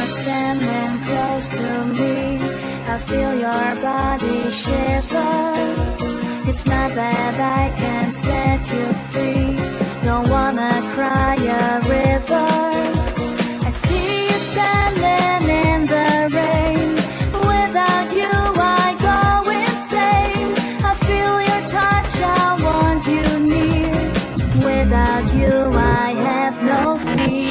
you're standing close to me, I feel your body shiver. It's not that I can set you free, don't wanna cry a river. I see you standing in the rain, without you I go insane. I feel your touch, I want you near, without you I have no fear.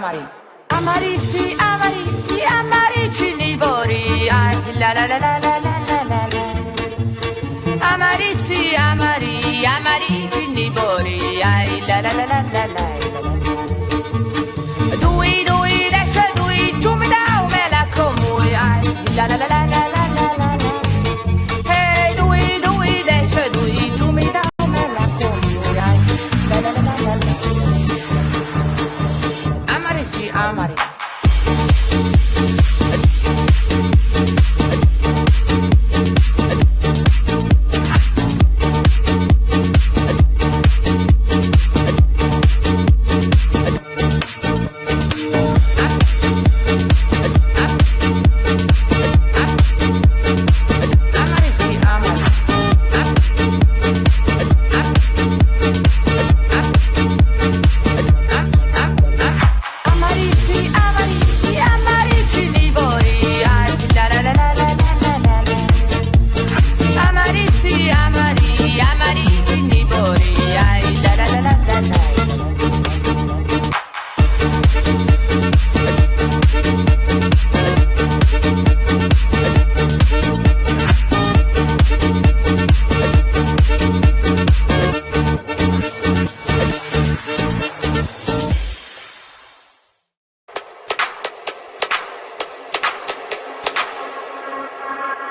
Amarisi, amari, amarici nivori, ai la la la la la la la la la. Amarisi, amari, amarici nivori, ai la la la la la la. Dui, dui, desce, dui, tu mi dai me la comui, ai la la la la la la la la. Hey, dui, dui, desce, dui, tu mi dai me la comui, ai la la la la la la. Amarisi, amari.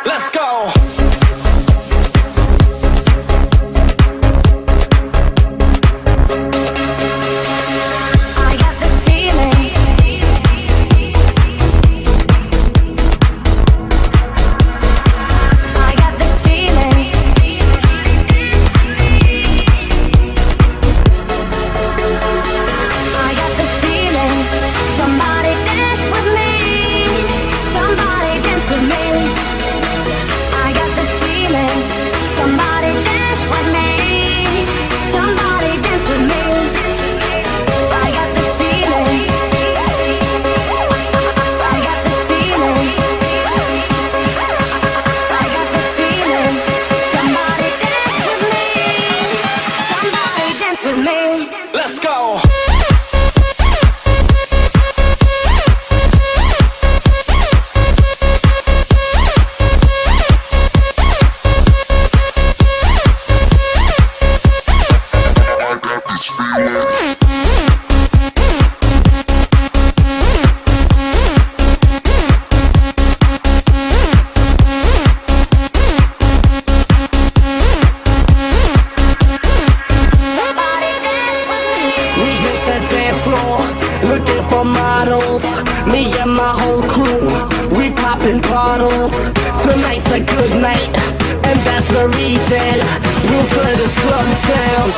Let's go! Let's go! Me and my whole crew, we poppin' bottles. Tonight's a good night, and that's the reason we'll turn this club down.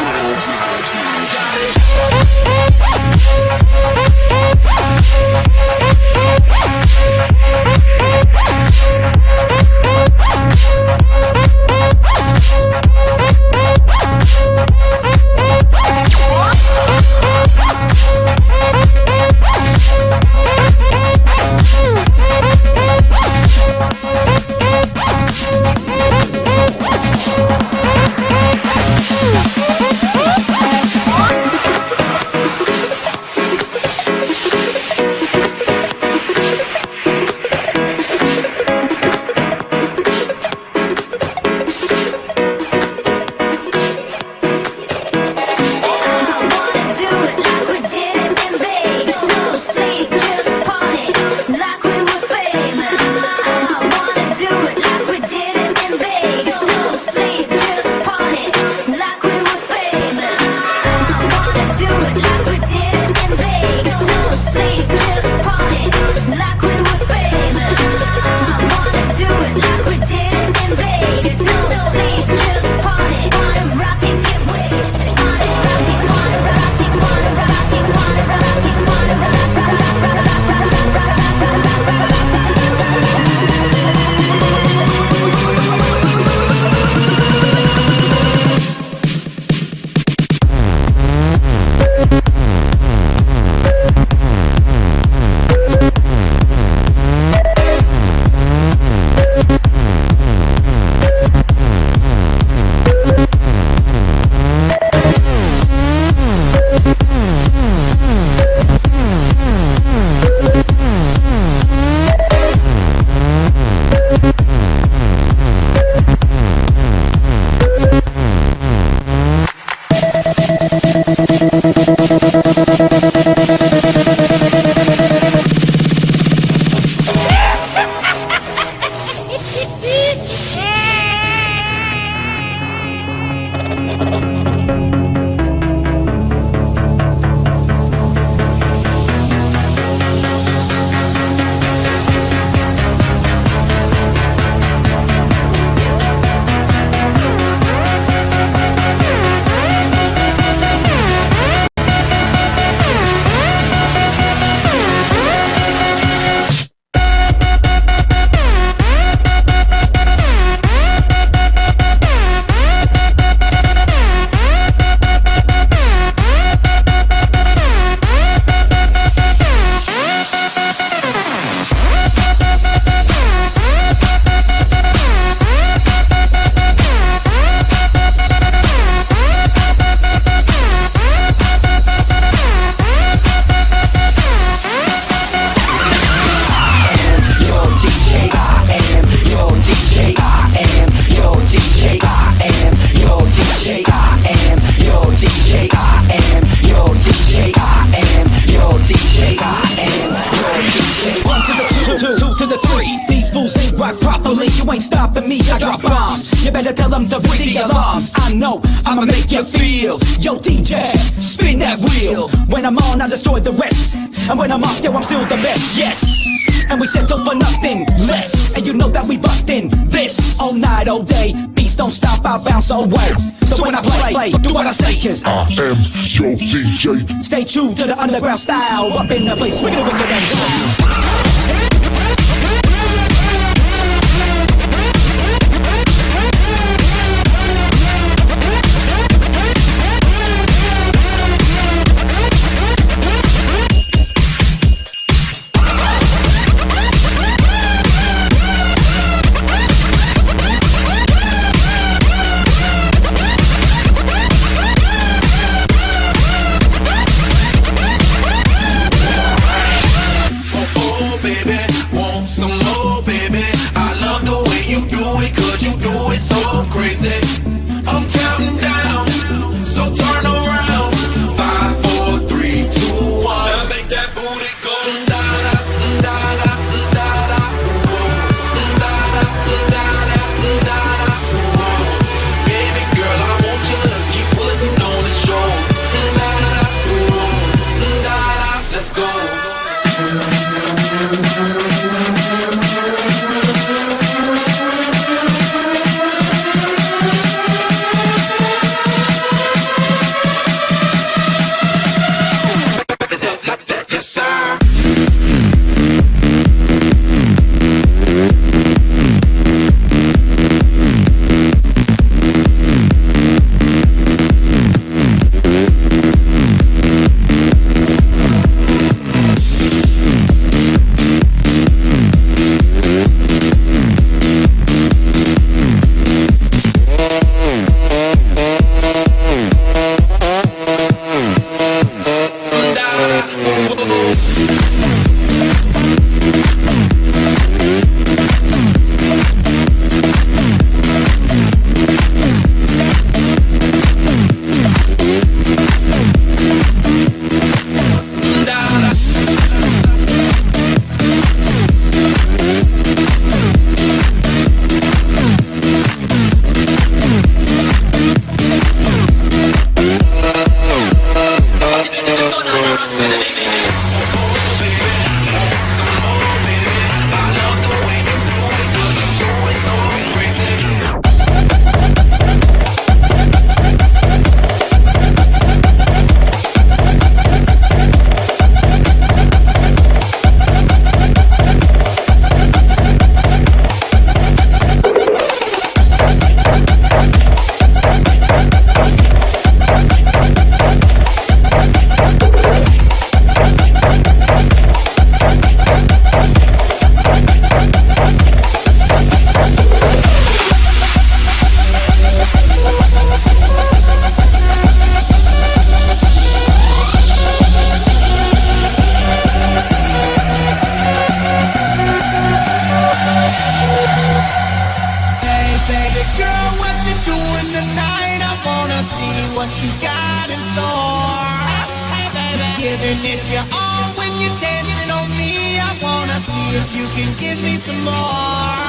properly. You ain't stopping me, I drop bombs. You better tell them to put the alarms. I know I'ma make you feel. Yo DJ, spin that wheel. When I'm on, I destroy the rest. And when I'm off, yo, I'm still the best. Yes, and we settle for nothing less. And you know that we bustin' this all night, all day. Beats don't stop, I bounce always. So when I play, do what I say, cause I am your DJ. Stay true to the underground style. Up in the place, wicked and It's your all when you're dancing on me. I wanna see if you can give me some more.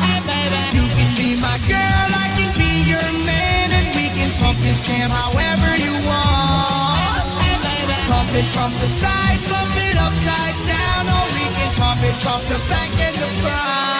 Hey, baby, you can be my girl, I can be your man, and we can pump this jam however you want. Hey, baby, pump it from the side, pump it upside down, or we can pump it from the back and the front.